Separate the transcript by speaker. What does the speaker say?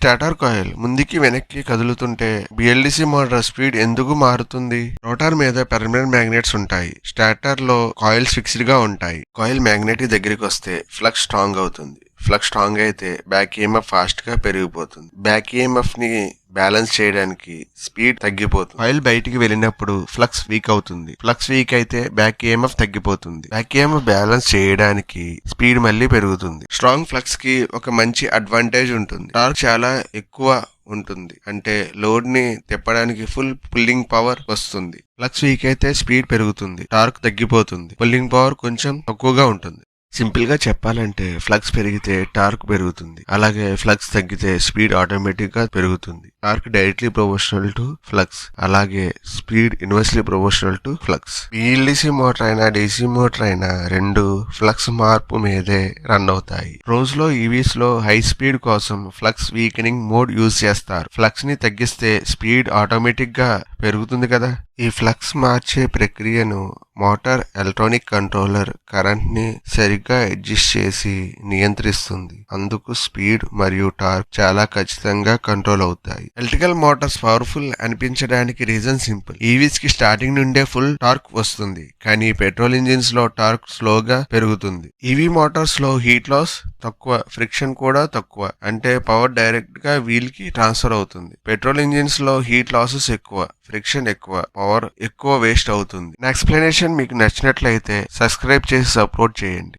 Speaker 1: Stator coil ముందుకి వెనక్కి కదులుతుంటే BLDC motor speed ఎందుకు మారుతుంది? రోటార్ మీద పెర్మనెంట్ మ్యాగ్నెట్స్ ఉంటాయి. స్టాటర్ లో కాయిల్స్ ఫిక్స్డ్ గా ఉంటాయి. కాయిల్ మ్యాగ్నెట్ దగ్గరికి వస్తే ఫ్లక్స్ స్ట్రాంగ్ అవుతుంది. ఫ్లక్స్ స్ట్రాంగ్ అయితే బ్యాక్ ఈఎంఎఫ్ ఫాస్ట్ గా పెరిగిపోతుంది. బ్యాక్ ఈఎంఎఫ్ ని బ్యాలెన్స్ చేయడానికి స్పీడ్ తగ్గిపోతుంది. కాయిల్ బయటికి వెళ్ళినప్పుడు ఫ్లక్స్ వీక్ అవుతుంది. ఫ్లక్స్ వీక్ అయితే బ్యాక్ ఈఎంఎఫ్ తగ్గిపోతుంది. బ్యాక్ ఈఎంఎఫ్ బ్యాలెన్స్ చేయడానికి స్పీడ్ మళ్ళీ పెరుగుతుంది. స్ట్రాంగ్ ఫ్లక్స్ కి ఒక మంచి అడ్వాంటేజ్ ఉంటుంది. టార్క్ చాలా ఎక్కువ ఉంటుంది. అంటే లోడ్ ని తిప్పడానికి ఫుల్ పుల్లింగ్ పవర్ వస్తుంది. ఫ్లక్స్ వీక్ అయితే స్పీడ్ పెరుగుతుంది, టార్క్ తగ్గిపోతుంది, పుల్లింగ్ పవర్ కొంచెం తక్కువగా ఉంటుంది. సింపుల్ గా చెప్పాలంటే ఫ్లక్స్ పెరిగితే టార్క్ పెరుగుతుంది, అలాగే ఫ్లక్స్ తగ్గితే స్పీడ్ ఆటోమేటిక్ గా పెరుగుతుంది. Torque directly proportional to flux, అలాగే speed inversely proportional to flux. BLDC motor అయినా డీసీ మోటార్ అయినా రెండు ఫ్లక్స్ మార్పు మీదే రన్ అవుతాయి. రోజులో ఈవీస్ లో హై స్పీడ్ కోసం ఫ్లక్స్ వీకెనింగ్ మోడ్ యూజ్ చేస్తారు. ఫ్లక్స్ ని తగ్గిస్తే స్పీడ్ ఆటోమేటిక్ గా పెరుగుతుంది కదా. ఈ ఫ్లక్స్ మార్చే ప్రక్రియను మోటార్ ఎలక్ట్రానిక్ కంట్రోలర్ కరెంట్ ని సరిగ్గా అడ్జస్ట్ చేసి నియంత్రిస్తుంది. అందుకు స్పీడ్ మరియు టార్క్ చాలా ఖచ్చితంగా కంట్రోల్ అవుతాయి. ఎలక్ట్రికల్ మోటార్స్ పవర్ఫుల్ అనిపించడానికి రీజన్ సింపుల్. ఈవీస్ కి స్టార్టింగ్ నుండే ఫుల్ టార్క్ వస్తుంది, కానీ పెట్రోల్ ఇంజిన్స్ లో టార్క్ స్లోగా పెరుగుతుంది. ఈవీ మోటార్స్ లో హీట్ లాస్ తక్కువ, ఫ్రిక్షన్ కూడా తక్కువ, అంటే పవర్ డైరెక్ట్ గా వీల్ కి ట్రాన్స్ఫర్ అవుతుంది. పెట్రోల్ ఇంజిన్స్ లో హీట్ లాసెస్ ఎక్కువ, ఫ్రిక్షన్ ఎక్కువ, పవర్ ఎక్కువ వేస్ట్ అవుతుంది. నా ఎక్స్ప్లెనేషన్ మీకు నచ్చినట్లయితే సబ్స్క్రైబ్ చేసి సపోర్ట్ చేయండి.